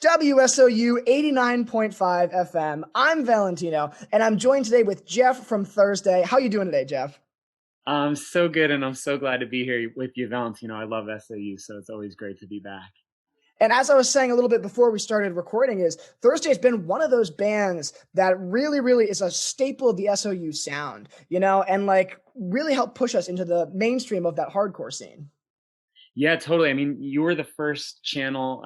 WSOU 89.5 FM. I'm Valentino, and I'm joined today with Geoff from Thursday. How you doing today, Geoff? I'm so good, and I'm so glad to be here with you, Valentino. I love SAU, so it's always great to be back. And as I was saying a little bit before we started recording, is Thursday's been one of those bands that really is a staple of the SOU sound, and like really helped push us into the mainstream of that hardcore scene. Yeah, totally. I mean, you were the first channel,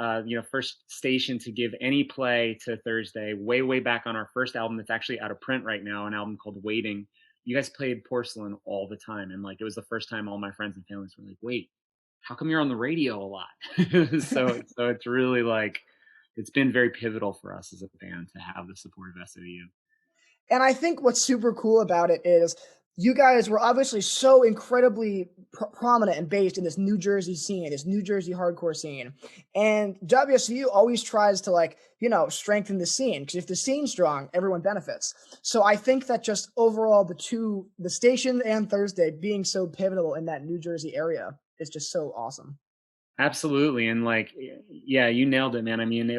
first station to give any play to Thursday way back on our first album that's actually out of print right now, an album called Waiting. You guys played Porcelain all the time, and like it was the first time all my friends and families were like, "Wait, how come you're on the radio a lot?" So it's really like it's been very pivotal for us as a band to have the support of SOU. And I think what's super cool about it is you guys were obviously so incredibly prominent and based in this New Jersey scene, this New Jersey hardcore scene. And WSU always tries to strengthen the scene because if the scene's strong, everyone benefits. So I think that just overall the station and Thursday being so pivotal in that New Jersey area is just so awesome. Absolutely, and like, yeah, you nailed it, man. I mean,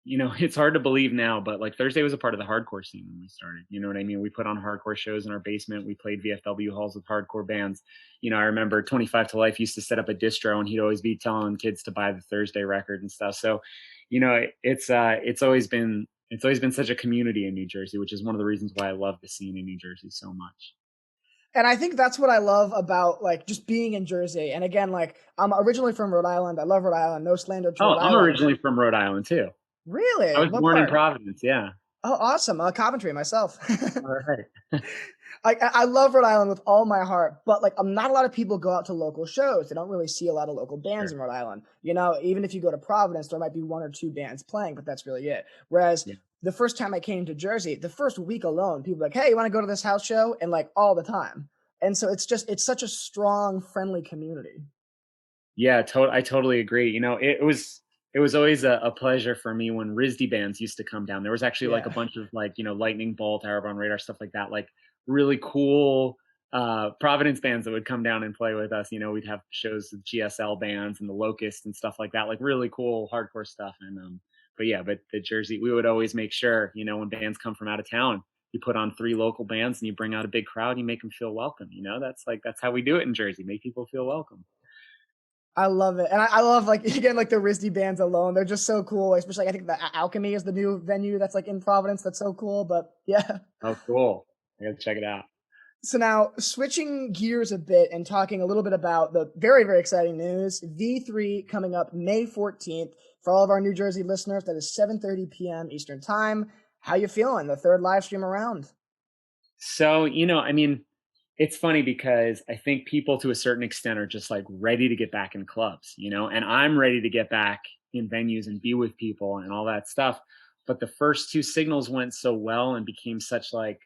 it's hard to believe now, but like Thursday was a part of the hardcore scene when we started. You know what I mean? We put on hardcore shows in our basement. We played VFW halls with hardcore bands. I remember 25 to Life used to set up a distro, and he'd always be telling kids to buy the Thursday record and stuff. So, it's always been such a community in New Jersey, which is one of the reasons why I love the scene in New Jersey so much. And I think that's what I love about like just being in Jersey. And again, like I'm originally from Rhode Island. I love Rhode Island. No slander to Oh, Rhode I'm Island. originally from Rhode Island too. I Really? was What born in part? Providence. Yeah. Oh, awesome. Coventry myself. All right. I love Rhode Island with all my heart, but like not a lot of people go out to local shows. They don't really see a lot of local bands Sure. in Rhode Island. Even if you go to Providence, there might be one or two bands playing, but that's really it. Whereas Yeah. the first time I came to Jersey, the first week alone, people were like, "Hey, you want to go to this house show?" And like all the time. And so it's such a strong, friendly community. Yeah, I totally agree. It was always a pleasure for me when RISD bands used to come down. There was actually like a Yeah. bunch of like, Lightning Bolt, Airborne Radar, stuff like that, like really cool Providence bands that would come down and play with us. We'd have shows with GSL bands and the Locust and stuff like that, like really cool hardcore stuff. And but the Jersey, we would always make sure, when bands come from out of town, you put on three local bands and you bring out a big crowd, you make them feel welcome. That's how we do it in Jersey, make people feel welcome. I love it. And I love like again like the RISD bands alone. They're just so cool. Especially I think the Alchemy is the new venue that's like in Providence. That's so cool. But yeah. Oh, cool. I gotta check it out. So now switching gears a bit and talking a little bit about the very exciting news. V3 coming up May 14th for all of our New Jersey listeners. That is 7:30 p.m. Eastern time. How you feeling? The third live stream around. So, I mean, it's funny because I think people to a certain extent are just like ready to get back in clubs, and I'm ready to get back in venues and be with people and all that stuff. But the first two signals went so well and became such like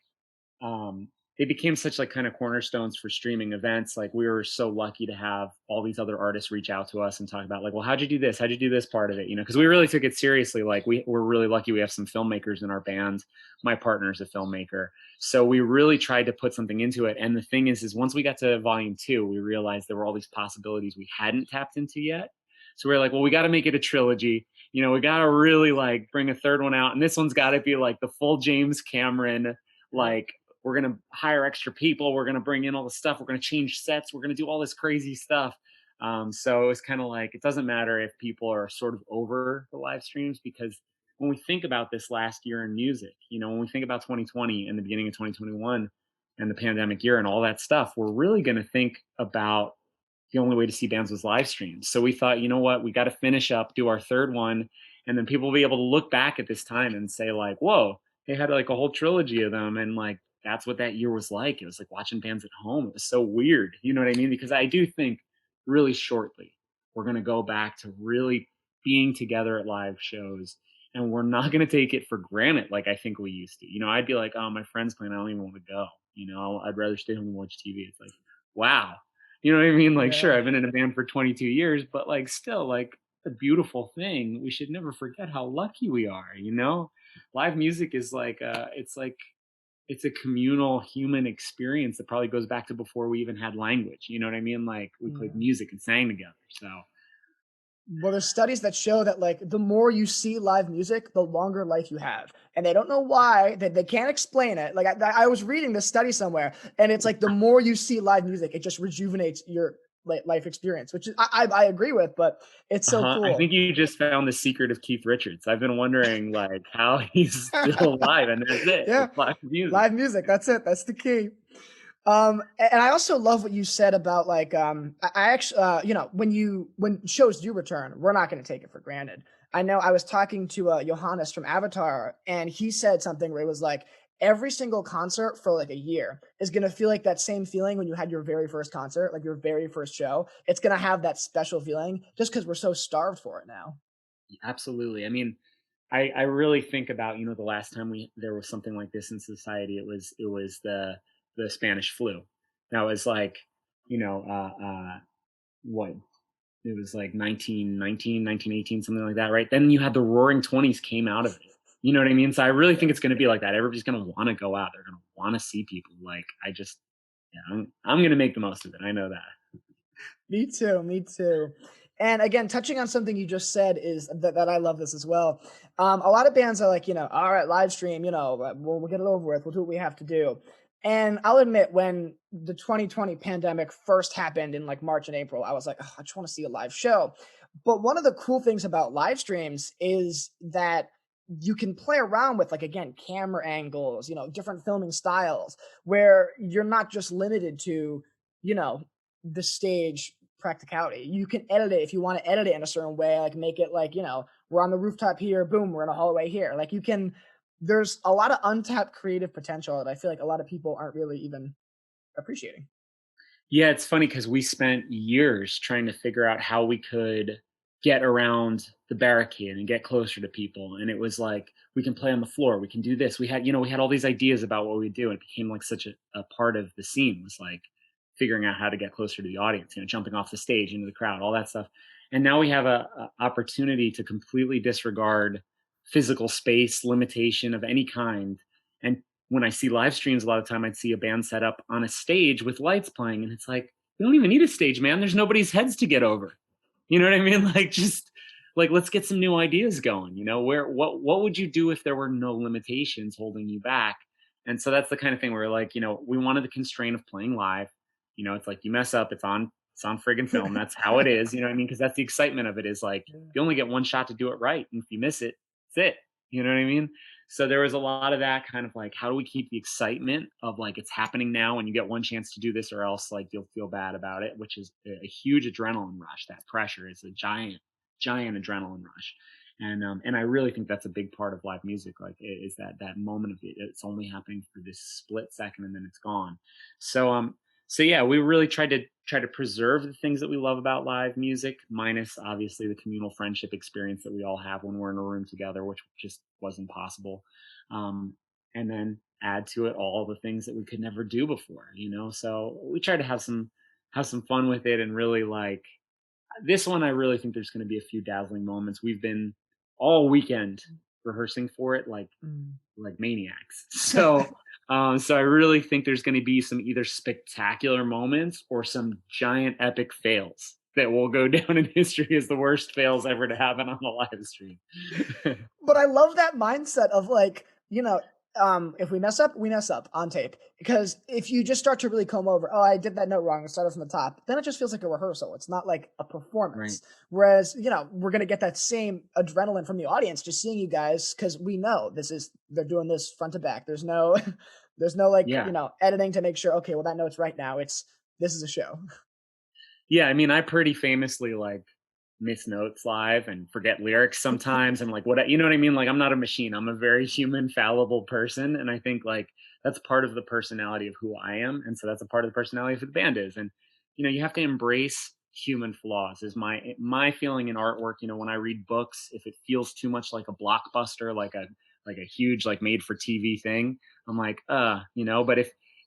um, they became such like kind of cornerstones for streaming events. Like we were so lucky to have all these other artists reach out to us and talk about like, well, how'd you do this? How'd you do this part of it? Because we really took it seriously. Like we're really lucky we have some filmmakers in our band. My partner's a filmmaker. So we really tried to put something into it. And the thing is once we got to volume 2, we realized there were all these possibilities we hadn't tapped into yet. So we are like, well, we got to make it a trilogy. We got to really like bring a third one out. And this one's got to be like the full James Cameron, like we're going to hire extra people. We're going to bring in all the stuff. We're going to change sets. We're going to do all this crazy stuff. So it was kind of like, it doesn't matter if people are sort of over the live streams because when we think about this last year in music, when we think about 2020 and the beginning of 2021 and the pandemic year and all that stuff, we're really going to think about the only way to see bands was live streams. So we thought, you know what, we got to finish up, do our third one, and then people will be able to look back at this time and say like, whoa, they had like a whole trilogy of them, and like that's what that year was like. It was like watching bands at home. It was so weird, you know what I mean? Because I do think really shortly we're going to go back to really being together at live shows, and we're not going to take it for granted like I think we used to. I'd be like, oh, my friend's playing, I don't even want to go. I'd rather stay home and watch TV. It's like, wow, you know what I mean? Like, sure, Yeah. I've been in a band for 22 years, but like, still, like, a beautiful thing. We should never forget how lucky we are. Live music is it's a communal human experience that probably goes back to before we even had language. You know what I mean? Like, we played Yeah. music and sang together. So, Well, there's studies that show that like the more you see live music, the longer life you have. And they don't know why, they can't explain it. Like I was reading this study somewhere, and it's like the more you see live music, it just rejuvenates your life experience, which is I agree with, but it's so Uh-huh. I cool. think you just found the secret of Keith Richards. I've been wondering like how he's still alive, and that's it. Yeah, It's live music. live music. That's it. That's the key. And I also love what you said about like I actually you know when shows do return, we're not going to take it for granted. I know I was talking to Johannes from Avatar, and he said something where it was like every single concert for like a year is going to feel like that same feeling when you had your very first concert, like your very first show. It's going to have that special feeling just because we're so starved for it now. Absolutely. I mean, I really think about, the last time we there was something like this in society, it was the Spanish flu. That was like, what it was like 1919, 1918, something like that, right? Then you had the Roaring Twenties came out of it. You know what I mean? So I really think it's going to be like that. Everybody's going to want to go out. They're going to want to see people. Like I just, yeah, I'm going to make the most of it. I know that. Me too. Me too. And again, touching on something you just said is that I love this as well. A lot of bands are like, all right, live stream, we'll get it over with. We'll do what we have to do. And I'll admit, when the 2020 pandemic first happened in like March and April, I was like, oh, I just want to see a live show. But one of the cool things about live streams is that you can play around with, like, again, camera angles, different filming styles, where you're not just limited to, you know, the stage practicality. You can edit it if you want to edit it in a certain way, like make it like, we're on the rooftop here, boom, we're in a hallway here. Like you can there's a lot of untapped creative potential that I feel like a lot of people aren't really even appreciating. Yeah, it's funny because we spent years trying to figure out how we could get around the barricade and get closer to people. And it was like, we can play on the floor, we can do this. We had all these ideas about what we do. And it became like such a part of the scene was like figuring out how to get closer to the audience, jumping off the stage into the crowd, all that stuff. And now we have a opportunity to completely disregard physical space limitation of any kind and when I see live streams, a lot of time I'd see a band set up on a stage with lights playing, and it's like, you don't even need a stage, man. There's nobody's heads to get over. You know what I mean? Like, just like let's get some new ideas going. What would you do if there were no limitations holding you back? And so that's the kind of thing where like, we wanted the constraint of playing live. It's like you mess up, it's on friggin' film. That's how it is. You know what I mean? Because that's the excitement of it is like you only get one shot to do it right. And if you miss it, it's it. You know what I mean? So there was a lot of that kind of like, how do we keep the excitement of like it's happening now and you get one chance to do this or else like you'll feel bad about it, which is a huge adrenaline rush. That pressure is a giant, giant adrenaline rush. And I really think that's a big part of live music. Like is that moment of it, it's only happening for this split second and then it's gone. So yeah, we really try to preserve the things that we love about live music, minus obviously the communal friendship experience that we all have when we're in a room together, which just wasn't possible. And then add to it all the things that we could never do before. So we try to have some fun with it and really like this one. I really think there's going to be a few dazzling moments. We've been all weekend rehearsing for it, Mm. like maniacs. So I really think there's going to be some either spectacular moments or some giant epic fails that will go down in history as the worst fails ever to happen on a live stream. But I love that mindset of like, if we mess up, we mess up on tape. Because if you just start to really comb over, oh, I did that note wrong and start from the top, then it just feels like a rehearsal. It's not like a Right. performance. Whereas, we're gonna get that same adrenaline from the audience just seeing you guys because we know they're doing this front to back. There's no there's no like, Yeah. editing to make sure, okay, well that note's right now. This is a show. Yeah, I mean, I pretty famously like miss notes live and forget lyrics sometimes and like what you know what I mean? Like I'm not a machine. I'm a very human, fallible person. And I think like that's part of the personality of who I am. And so that's a part of the personality of who the band is. And you have to embrace human flaws is my feeling in artwork. When I read books, if it feels too much like a blockbuster, like a huge like made for TV thing, I'm like, but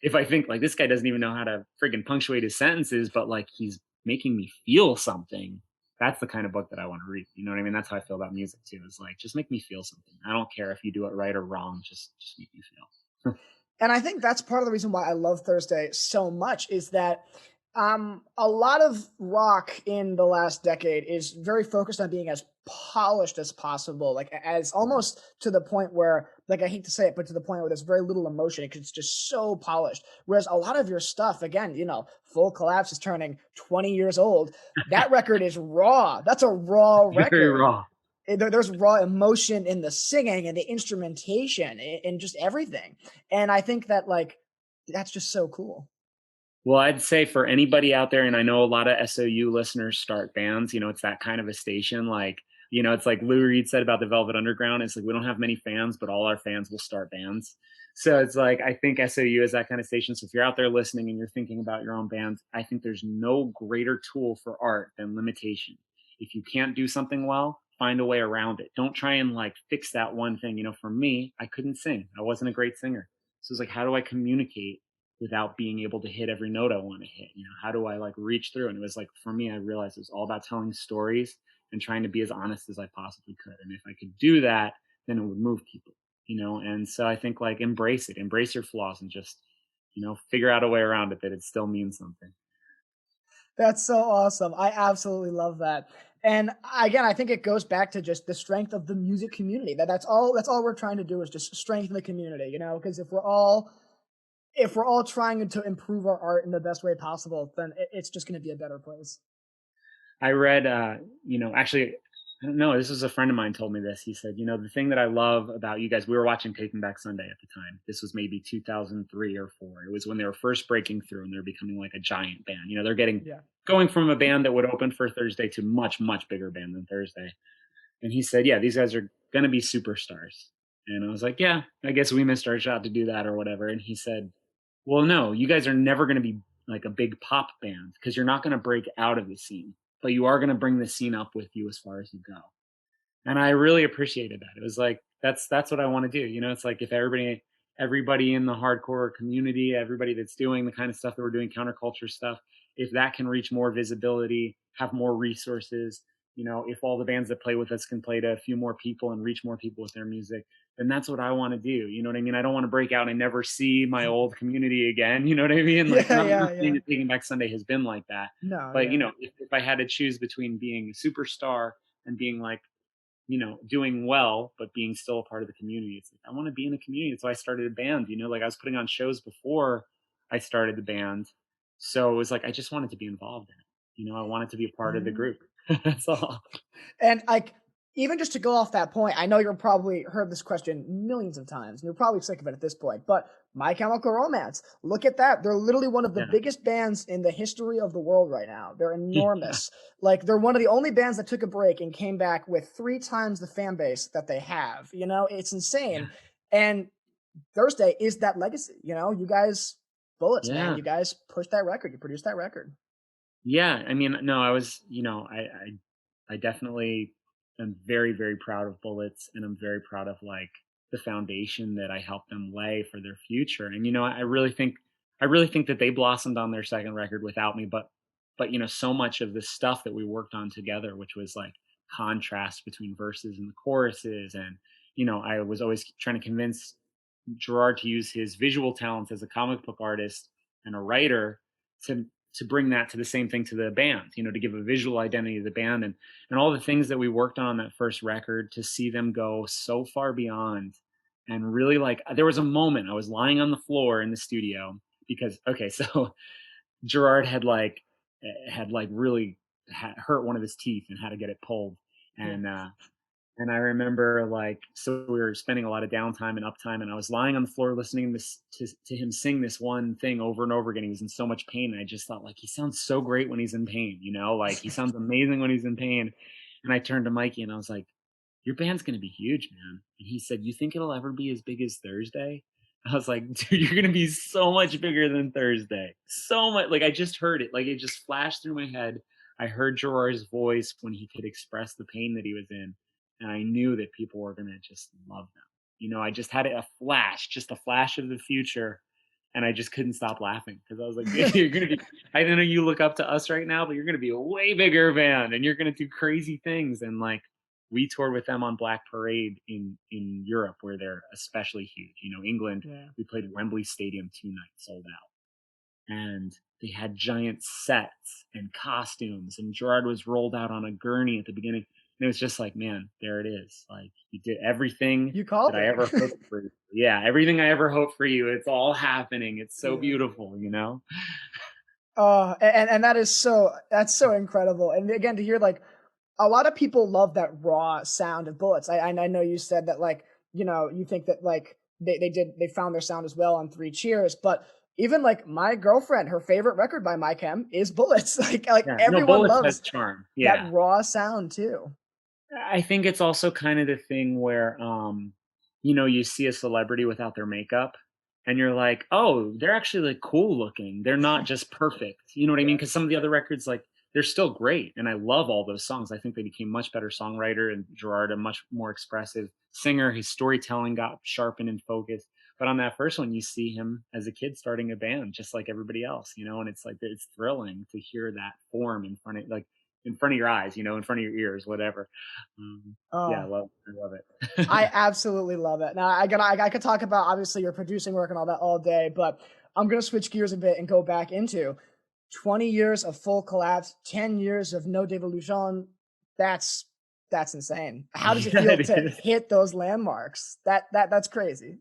if I think like this guy doesn't even know how to friggin' punctuate his sentences, but like he's making me feel something. That's the kind of book that I want to read. You know what I mean? That's how I feel about music too. Is like just make me feel something. I don't care if you do it right or wrong. Just make me feel. And I think that's part of the reason why I love Thursday so much is that A lot of rock in the last decade is very focused on being as polished as possible, like as almost to the point where, like, I hate to say it, but to the point where there's very little emotion because it's just so polished. Whereas a lot of your stuff, again, Full Collapse is turning 20 years old. That record is raw. That's a raw Very record. raw. There's raw emotion in the singing and the instrumentation and just everything. And I think that, like, that's just so cool. Well, I'd say for anybody out there, and I know a lot of SOU listeners start bands, it's that kind of a station. Like, it's like Lou Reed said about the Velvet Underground. It's like, we don't have many fans, but all our fans will start bands. So it's like, I think SOU is that kind of station. So if you're out there listening and you're thinking about your own band, I think there's no greater tool for art than limitation. If you can't do something well, find a way around it. Don't try and like fix that one thing. For me, I couldn't sing. I wasn't a great singer. So it's like, how do I communicate without being able to hit every note I want to hit? How do I like reach through? And it was like, for me, I realized it was all about telling stories and trying to be as honest as I possibly could. And if I could do that, then it would move people. And so I think like embrace it, embrace your flaws, and just, figure out a way around it that it still means something. That's so awesome. I absolutely love that. And again, I think it goes back to just the strength of the music community. That's all we're trying to do is just strengthen the community, because if we're all trying to improve our art in the best way possible, then it's just going to be a better place. I read, actually, I don't know. This was a friend of mine told me this. He said, the thing that I love about you guys, we were watching Taking Back Sunday at the time. This was maybe 2003 or four. It was when they were first breaking through and they're becoming like a giant band. They're Yeah. going from a band that would open for Thursday to much, much bigger band than Thursday. And he said, yeah, these guys are going to be superstars. And I was like, yeah, I guess we missed our shot to do that or whatever. And he said, well, no, you guys are never going to be like a big pop band because you're not going to break out of the scene, but you are going to bring the scene up with you as far as you go. And I really appreciated that. It was like, that's what I want to do. It's like if everybody in the hardcore community, everybody that's doing the kind of stuff that we're doing, counterculture stuff, if that can reach more visibility, have more resources, if all the bands that play with us can play to a few more people and reach more people with their music, then that's what I want to do. You know what I mean? I don't want to break out and never see my old community again. You know what I mean? Like, Yeah, I'm not yeah, saying yeah. that Taking Back Sunday has been like that, No, but yeah. if I had to choose between being a superstar and being like, doing well, but being still a part of the community. It's like, I want to be in the community. So I started a band, like I was putting on shows before I started the band. So it was like, I just wanted to be involved in it. I wanted to be a part of the Mhm. group. That's all. And like, even just to go off that point, I know you've probably heard this question millions of times, and you're probably sick of it at this point. But My Chemical Romance, look at that. They're literally one of the Yeah. biggest bands in the history of the world right now. They're Yeah. enormous. Like, they're one of the only bands that took a break and came back with 3 times the fan base that they have. It's insane. And Thursday is that legacy. You guys, Bullets, man. Yeah. You guys pushed that record. You produced that record. Yeah. I mean, no, I was, I definitely am very, very proud of Bullets, and I'm very proud of like the foundation that I helped them lay for their future. And I really think that they blossomed on their second record without me, but so much of the stuff that we worked on together, which was like contrast between verses and the choruses, and I was always trying to convince Gerard to use his visual talents as a comic book artist and a writer to bring that to the same thing to the band, to give a visual identity to the band, and all the things that we worked on that first record, to see them go so far beyond. And really, like, there was a moment I was lying on the floor in the studio because, okay, so Gerard had like really hurt one of his teeth and had to get it pulled. Yeah. And I remember, like, so we were spending a lot of downtime and uptime, and I was lying on the floor listening to him sing this one thing over and over again. He was in so much pain, and I just thought, like, he sounds so great when he's in pain, like he sounds amazing when he's in pain. And I turned to Mikey and I was like, "Your band's gonna be huge, man." And he said, "You think it'll ever be as big as Thursday?" I was like, "Dude, you're gonna be so much bigger than Thursday. So much." Like, I just heard it. Like, it just flashed through my head. I heard Gerard's voice when he could express the pain that he was in, and I knew that people were gonna just love them. I just had a flash, just a flash of the future, and I just couldn't stop laughing because I was like, "Dude, you're gonna be." I know you look up to us right now, but you're gonna be a way bigger band, and you're gonna do crazy things. And like, we toured with them on Black Parade in Europe, where they're especially huge. England, Yeah. we played at Wembley Stadium 2 nights, sold out. and they had giant sets and costumes, and Gerard was rolled out on a gurney at the beginning. And it was just like, man, there it is. Like, you did everything You that called I it. ever hoped for you. Yeah, everything I ever hoped for you. It's all happening. It's so Yeah. beautiful, you know? And that is that's so incredible. And again, to hear like a lot of people love that raw sound of Bullets. I know you said that like, you know, you think that like they found their sound as well on Three Cheers, but even like my girlfriend, her favorite record by My Chem is Bullets. Like Yeah. No, everyone Bullets has loves charm. that Yeah. raw sound too. I think it's also kind of the thing where, you see a celebrity without their makeup and you're like, oh, they're actually like cool looking. They're not just perfect. You know what I mean? Because some of the other records, like, they're still great. And I love all those songs. I think they became much better songwriter and Gerard a much more expressive singer. His storytelling got sharpened and focused. But on that first one, you see him as a kid starting a band, just like everybody else, and it's like, it's thrilling to hear that form in front of your eyes, in front of your ears, whatever. Yeah, Oh, I love I it. absolutely love it. Now I could talk about obviously your producing work and all that all day, but I'm gonna switch gears a bit and go back into 20 years of Full Collapse, 10 years of No Devolution. That's that's insane. How does it Yeah, feel it to is. hit those landmarks? That's crazy.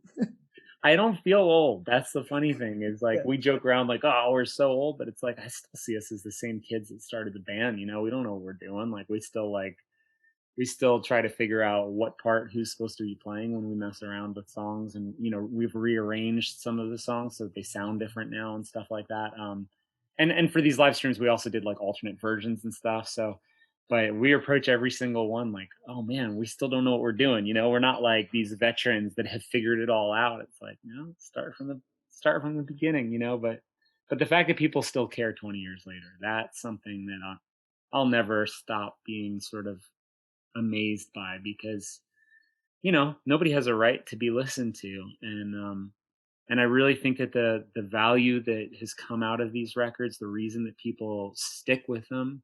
I don't feel old. That's the funny thing is, like, Yeah. we joke around like, "Oh, we're so old," but it's like I still see us as the same kids that started the band. We don't know what we're doing. Like, we still try to figure out what part who's supposed to be playing when we mess around with songs, and we've rearranged some of the songs so that they sound different now and stuff like that. And for these live streams we also did like alternate versions and stuff. So but we approach every single one like, oh man, we still don't know what we're doing. We're not like these veterans that have figured it all out. It's like, no, start from the beginning. But the fact that people still care 20 years later, that's something that I'll never stop being sort of amazed by, because nobody has a right to be listened to. And I really think that the value that has come out of these records, the reason that people stick with them,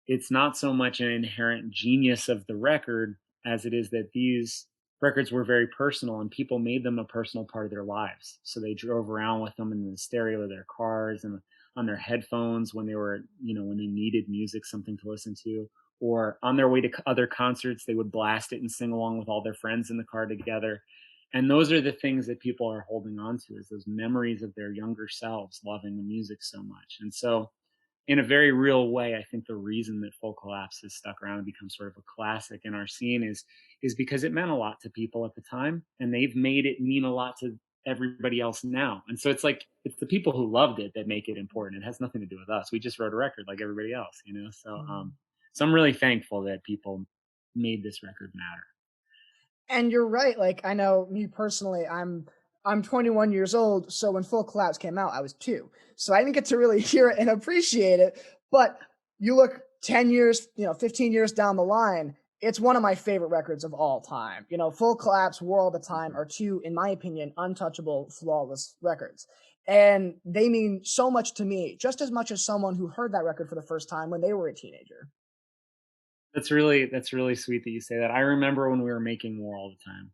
it's not so much an inherent genius of the record as it is that these records were very personal and people made them a personal part of their lives. So they drove around with them in the stereo of their cars and on their headphones when when they needed music, something to listen to, or on their way to other concerts, they would blast it and sing along with all their friends in the car together. And those are the things that people are holding on to, is those memories of their younger selves loving the music so much. And so in a very real way, I think the reason that Full Collapse has stuck around and become sort of a classic in our scene is because it meant a lot to people at the time, and they've made it mean a lot to everybody else now. And so it's like it's the people who loved it that make it important. It has nothing to do with us. We just wrote a record like everybody else. So I'm really thankful that people made this record matter. And you're right. Like I know me personally, I'm 21 years old, so when Full Collapse came out, I was 2. So I didn't get to really hear it and appreciate it. But you look 10 years, 15 years down the line, it's one of my favorite records of all time. Full Collapse, War All the Time are two, in my opinion, untouchable, flawless records. And they mean so much to me, just as much as someone who heard that record for the first time when they were a teenager. That's really sweet that you say that. I remember when we were making War All the Time,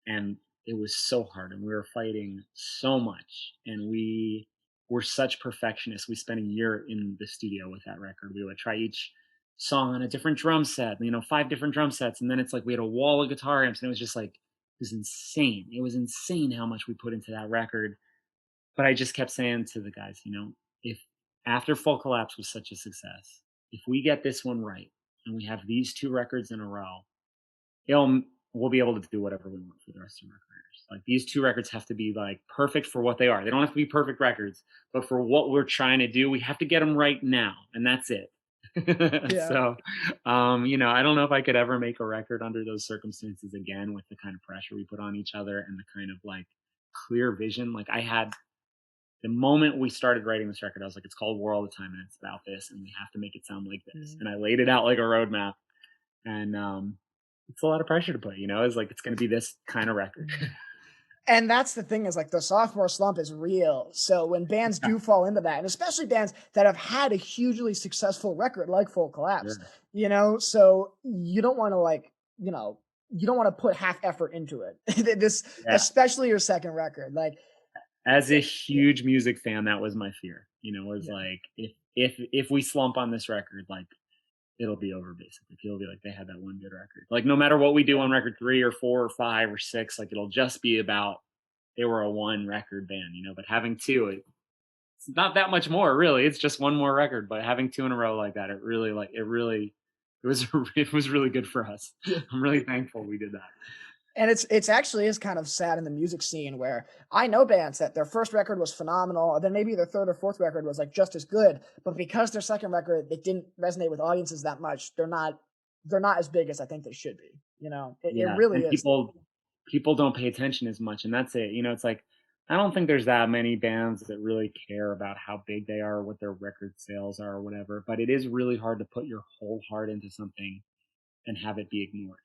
and it was so hard and we were fighting so much, and we were such perfectionists. We spent a year in the studio with that record. We would try each song on a different drum set, 5 different drum sets, and then it's like we had a wall of guitar amps, and it was just like, it was insane. It was insane how much we put into that record. But I just kept saying to the guys, if after Full Collapse was such a success, if we get this one right and we have these 2 records in a row, it'll we'll be able to do whatever we want for the rest of our careers. Like, these 2 records have to be like perfect for what they are. They don't have to be perfect records, but for what we're trying to do, we have to get them right now, and that's it. Yeah. So, I don't know if I could ever make a record under those circumstances again, with the kind of pressure we put on each other and the kind of like clear vision. Like, I had the moment we started writing this record, I was like, it's called War All the Time, and it's about this, and we have to make it sound like this. Mm. And I laid it out like a roadmap, and it's a lot of pressure to put. It's like it's going to be this kind of record. Mm. And that's the thing is like the sophomore slump is real. So when bands Yeah, do fall into that, and especially bands that have had a hugely successful record like Full Collapse, sure. so you don't want to you don't want to put half effort into it. This, Yeah, especially your second record. Like As a Yeah, huge music fan, that was my fear, was yeah, like, if we slump on this record, like, it'll be over basically. People will be like, "They had that one good record." Like, no matter what we do yeah. on record 3 or 4 or 5 or 6, like, it'll just be about they were a one record band, but having 2, it's not that much more really. It's just one more record, but having 2 in a row like that, it was it was really good for us. Yeah. I'm really thankful we did that. And it's actually is kind of sad in the music scene where I know bands that their first record was phenomenal, and then maybe their third or fourth record was like just as good, but because their second record it didn't resonate with audiences that much, they're not as big as I think they should be. It Yeah, really and is. people don't pay attention as much, and that's it. It's like I don't think there's that many bands that really care about how big they are, what their record sales are, or whatever. But it is really hard to put your whole heart into something and have it be ignored.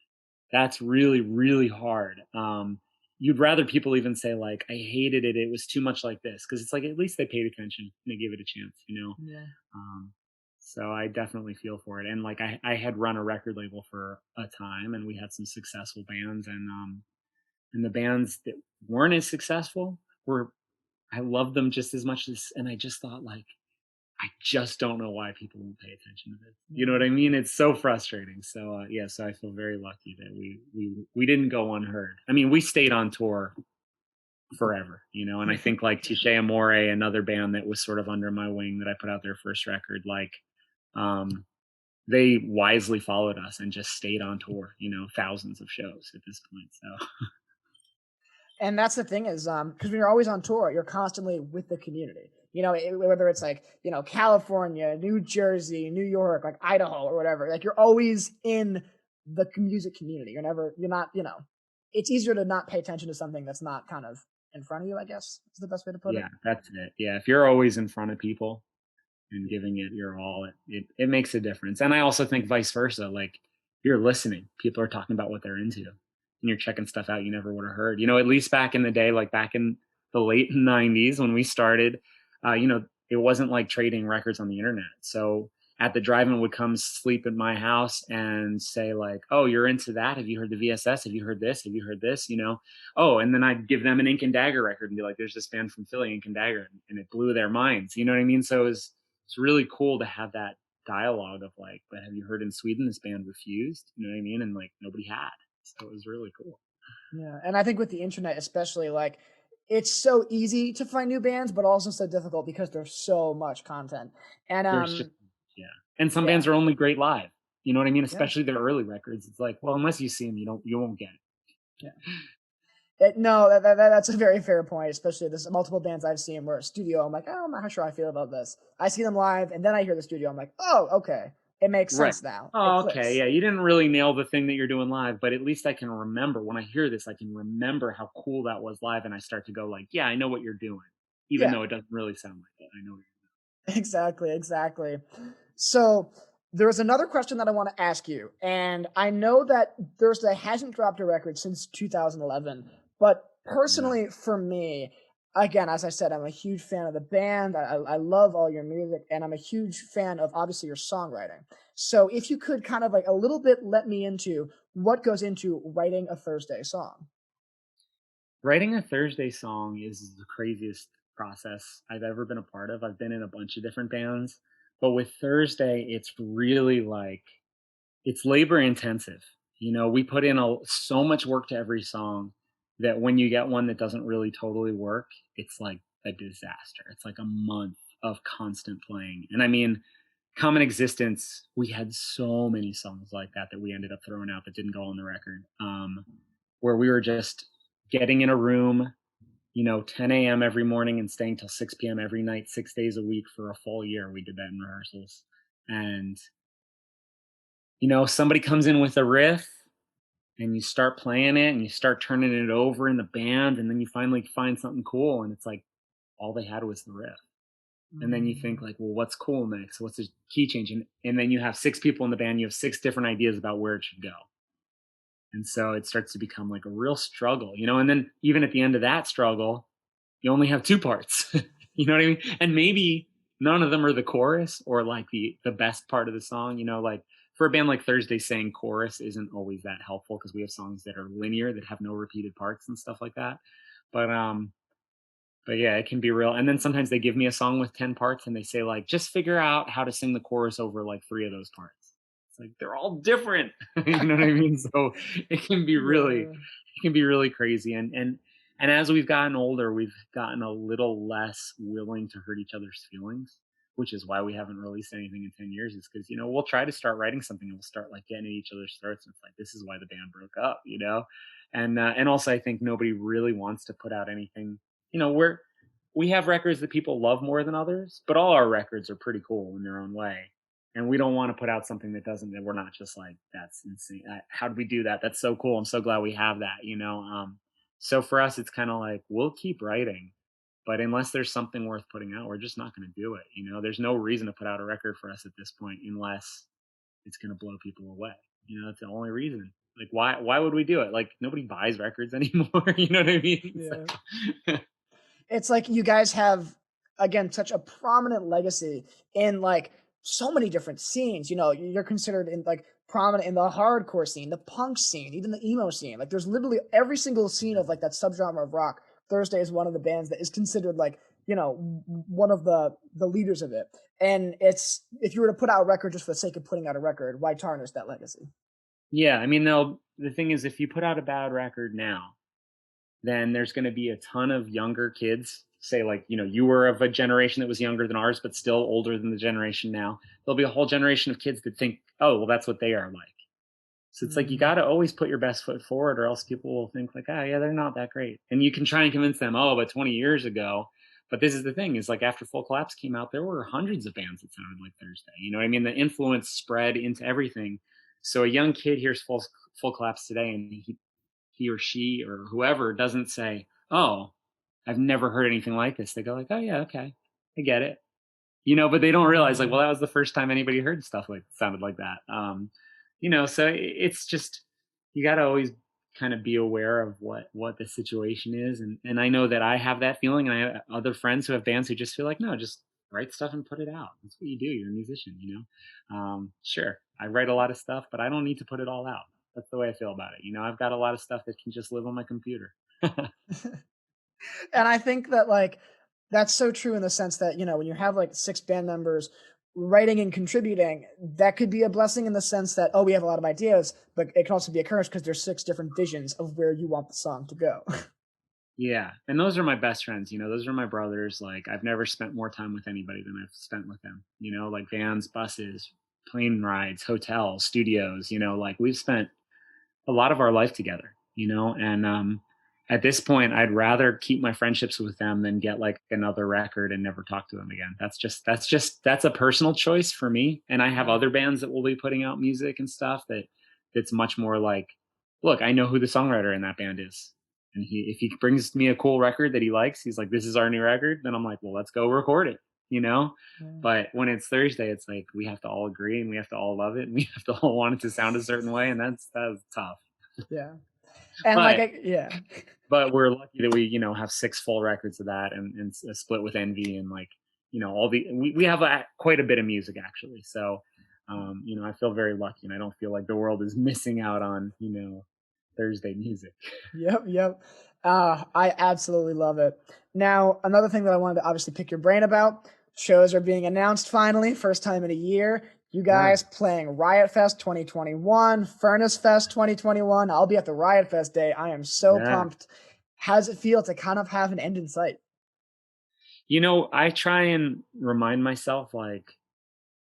That's really, really hard. You'd rather people even say like, "I hated it. It was too much like this," because it's like at least they paid attention and they gave it a chance. Yeah. Um, so I definitely feel for it. And like I had run a record label for a time, and we had some successful bands, and the bands that weren't as successful were I loved them just as much as, and I just thought like I just don't know why people won't pay attention to this. You know Yeah. what I mean? It's so frustrating. So yeah, so I feel very lucky that we didn't go unheard. I mean, we stayed on tour forever. And I think like Touche Amore, another band that was sort of under my wing that I put out their first record, like um they wisely followed us and just stayed on tour, thousands of shows at this point. So And that's the thing is, because when you're always on tour, you're constantly with the community. Whether it's like California, New Jersey, New York, like Idaho or whatever. Like you're always in the music community. You're not. It's easier to not pay attention to something that's not kind of in front of you. I guess is the best way to put it. yeah, that's it. Yeah, if you're always in front of people and giving it your all, it makes a difference. And I also think vice versa. Like you're listening, people are talking about what they're into, and you're checking stuff out you never would have heard. At least back in the day, like back in the late '90s when we started, it wasn't like trading records on the internet. So at the drive-in would come sleep at my house and say like, "Oh, you're into that? Have you heard the VSS? Have you heard this? Have you heard this?" Oh, and then I'd give them an Ink and Dagger record and be like, "There's this band from Philly, Ink and Dagger," and it blew their minds. You know what I mean? So it's really cool to have that dialogue of like, "But have you heard in Sweden this band refused?" You know what I mean? And like nobody had, so it was really cool. Yeah, and I think with the internet, especially, like it's so easy to find new bands, but also so difficult because there's so much content. And There's just yeah, and some yeah, bands are only great live. You know what I mean? yeah, Especially their early records. It's like, well, unless you see them, you won't get it. yeah. No, that's a very fair point. Especially there's multiple bands I've seen where studio, I'm like, oh, I'm not sure I feel about this. I see them live, and then I hear the studio, I'm like, oh, okay, it makes Right. sense now. It Oh, okay. clicks. Yeah, you didn't really nail the thing that you're doing live, but at least I can remember when I hear this, I can remember how cool that was live, and I start to go like, yeah, I know what you're doing, even Yeah, though it doesn't really sound like it. I know what exactly, exactly. So there's another question that I want to ask you, and I know that Thursday hasn't dropped a record since 2011, but you're doing. personally for me, again, as I said, I'm a huge fan of the band. I love all your music, and I'm a huge fan of obviously your songwriting. So if you could kind of like a little bit let me into what goes into writing a Thursday song. Writing a Thursday song is the craziest process I've ever been a part of. I've been in a bunch of different bands, but with Thursday, it's really like it's labor intensive. We put in so much work to every song that when you get one that doesn't really totally work, it's like a disaster. It's like a month of constant playing. And I mean, Common Existence, we had so many songs like that we ended up throwing out that didn't go on the record. Where we were just getting in a room, 10 a.m. every morning and staying till 6 p.m. every night, 6 days a week for a full year. We did that in rehearsals. And somebody comes in with a riff and you start playing it and you start turning it over in the band. And then you finally find something cool. And it's like all they had was the riff. And then you think Mm. like, well, what's cool next? What's the key change? And then you have 6 people in the band. You have 6 different ideas about where it should go. And so it starts to become like a real struggle. And then even at the end of that struggle, you only have 2 parts. You know what I mean? And maybe none of them are the chorus or like the best part of the song. Like for a band like Thursday, saying chorus isn't always that helpful because we have songs that are linear that have no repeated parts and stuff like that. But But yeah, it can be real. And then sometimes they give me a song with 10 parts and they say like, just figure out how to sing the chorus over like 3 of those parts. It's like they're all different. You know what I mean? So it can be really Yeah. crazy. And as we've gotten older, we've gotten a little less willing to hurt each other's feelings, which is why we haven't released anything in 10 years, is because, we'll try to start writing something and we'll start like getting at each other's throats. And it's like, this is why the band broke up. And also I think nobody really wants to put out anything. We have records that people love more than others, but all our records are pretty cool in their own way. And we don't want to put out something that we're not just like, that's insane. How did we do that? That's so cool. I'm so glad we have that. So for us, it's kind of like, we'll keep writing, but unless there's something worth putting out, we're just not going to do it. There's no reason to put out a record for us at this point unless it's going to blow people away. That's the only reason. Like, why would we do it? Like, nobody buys records anymore. You know what I mean? Yeah. So, It's like you guys have, again, such a prominent legacy in like so many different scenes. You're considered in like prominent in the hardcore scene, the punk scene, even the emo scene. Like there's literally every single scene of like that subgenre of rock. Thursday is one of the bands that is considered like, one of the leaders of it. And it's, if you were to put out a record just for the sake of putting out a record, why tarnish that legacy? yeah, I mean, the thing is, if you put out a bad record now, then there's going to be a ton of younger kids. Say, like, you were of a generation that was younger than ours, but still older than the generation now. There'll be a whole generation of kids that think, oh, well, that's what they are like. So it's like you Mm, got to always put your best foot forward, or else people will think like, oh, yeah, they're not that great. And you can try and convince them, oh, but 20 years ago. But this is the thing: is like after Full Collapse came out, there were hundreds of bands that sounded like Thursday. You know what I mean? The influence spread into everything. So a young kid hears Full Collapse today, and he or she or whoever doesn't say, "Oh, I've never heard anything like this." They go like, "Oh yeah, okay, I get it." But they don't realize like, well, mm, that was the first time anybody heard stuff like sounded like that. So it's just you got to always kind of be aware of what the situation is, and I know that I have that feeling, and I have other friends who have bands who just feel like, no, just write stuff and put it out. That's what you do. You're a musician. Sure, I write a lot of stuff, but I don't need to put it all out. That's the way I feel about it. I've got a lot of stuff that can just live on my computer. And I think that like that's so true in the sense that, when you have like six band members writing and contributing, that could be a blessing in the sense that, oh, we have a lot of ideas, but it can also be a curse because there's six different visions of where you want the song to go. Yeah, and those are my best friends. Those are my brothers. Like, I've never spent more time with anybody than I've spent with them. Like vans, buses, plane rides, hotels, studios. Like we've spent a lot of our life together. And at this point, I'd rather keep my friendships with them than get like another record and never talk to them again. That's a personal choice for me. And I have Yeah. other bands that will be putting out music and stuff that's much more like, look, I know who the songwriter in that band is. And if he brings me a cool record that he likes, he's like, this is our new record. Then I'm like, well, let's go record it, you know? Yeah. But when it's Thursday, it's like we have to all agree and we have to all love it and we have to all want it to sound a certain way. And that's tough. Yeah. And like, But yeah. we're lucky that we have six full records of that and a split with Envy and like, we have quite a bit of music actually. So, I feel very lucky and I don't feel like the world is missing out on, Thursday music. Yep, yep. I absolutely love it. Now, another thing that I wanted to obviously pick your brain about, shows are being announced finally, first time in a year. You Yeah. guys playing Riot Fest 2021, Furnace Fest 2021. I'll be at the Riot Fest day. I am so Yeah. pumped. How does it feel to kind of have an end in sight? I try and remind myself like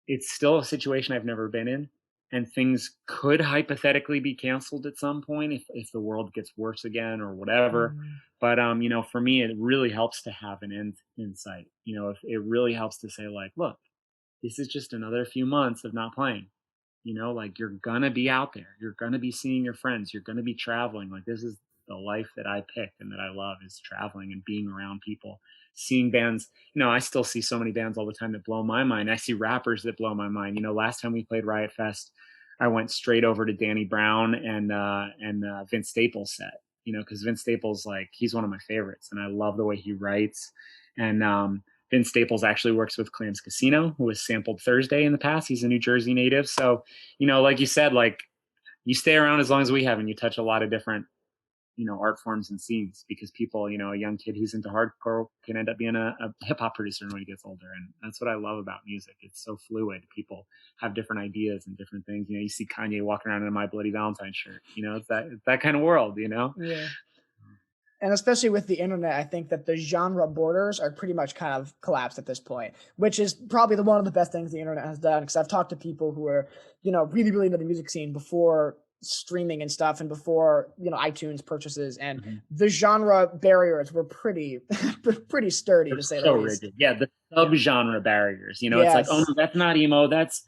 it's still a situation I've never been in, and things could hypothetically be canceled at some point if the world gets worse again or whatever. Mm, But for me, it really helps to have an end in sight. If it really helps to say like, look, this is just another few months of not playing. Like you're gonna be out there, you're gonna be seeing your friends, you're gonna be traveling. Like this is the life that I picked and that I love is traveling and being around people, seeing bands. I still see so many bands all the time that blow my mind. I see rappers that blow my mind. Last time we played Riot Fest, I went straight over to Danny Brown and Vince Staples set. Because Vince Staples, like, he's one of my favorites, and I love the way he writes. And Vince Staples actually works with Clams Casino, who has sampled Thursday in the past. He's a New Jersey native, so like you said, like you stay around as long as we have, and you touch a lot of different art forms and scenes, because people, a young kid who's into hardcore can end up being a hip hop producer when he gets older. And that's what I love about music. It's so fluid. People have different ideas and different things. You see Kanye walking around in a My Bloody Valentine shirt. It's that kind of world. Yeah. And especially with the internet, I think that the genre borders are pretty much kind of collapsed at this point, which is probably one of the best things the internet has done. Because I've talked to people who are, really, really into the music scene before streaming and stuff, and before iTunes purchases, and Mhm. the genre barriers were pretty, pretty sturdy They're to say the so least. rigid. Yeah, the Yeah. subgenre barriers. It's like, oh Yes. no, that's not emo. That's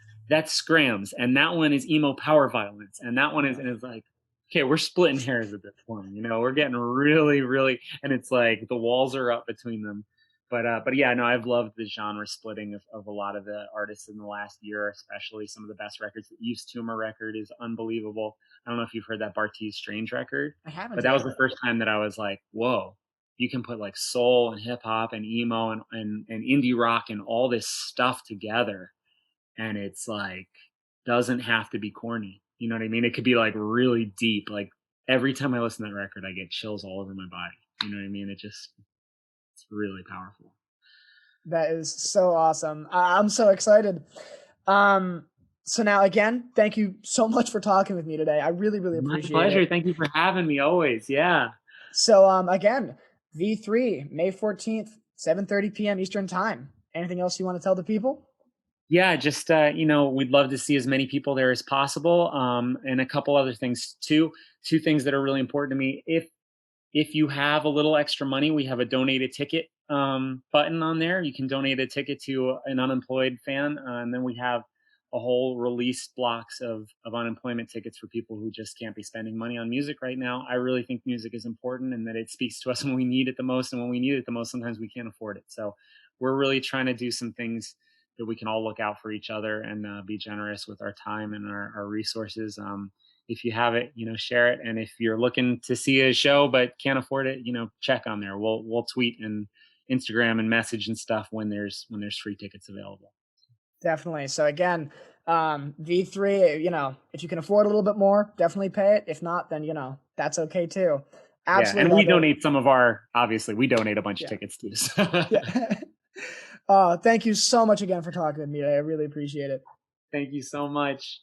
scrams, and that one is emo power violence, and that one is, Yeah. and it's like, okay, we're splitting hairs at this point. We're getting really, really, and it's like the walls are up between them. But yeah, no, I've loved the genre splitting of a lot of the artists in the last year, especially some of the best records. The Eve's Tumor record is unbelievable. I don't know if you've heard that Bartiz Strange record, I haven't but that was yet. the first time that I was like, whoa, you can put like soul and hip hop and emo and indie rock and all this stuff together, and it's like doesn't have to be corny. You know what I mean? It could be like really deep. Like every time I listen to that record, I get chills all over my body. You know what I mean? It's really powerful. That is so awesome. I'm so excited. So now again, thank you so much for talking with me today. I really, really My appreciate pleasure. it. Thank you for having me always. Yeah. So again, V3, May 14th, 7:30 p.m. Eastern Time. Anything else you want to tell the people? Yeah, just we'd love to see as many people there as possible. And a couple other things too. Two things that are really important to me. If you have a little extra money, we have a donate a ticket button on there. You can donate a ticket to an unemployed fan, and then we have a whole release blocks of unemployment tickets for people who just can't be spending money on music right now. I really think music is important, and that it speaks to us when we need it the most, and when we need it the most, sometimes we can't afford it. So we're really trying to do some things that we can all look out for each other, and be generous with our time and our resources. If you have it, share it. And if you're looking to see a show but can't afford it, check on there. We'll tweet and Instagram and message and stuff when there's free tickets available. Definitely. So again, V3, if you can afford a little bit more, definitely pay it. If not, then that's okay too. Yeah, Absolutely and we love it. donate some of our obviously we donate a bunch of Yeah. tickets too. So Yeah. Thank you so much again for talking with me today. I really appreciate it. thank you so much.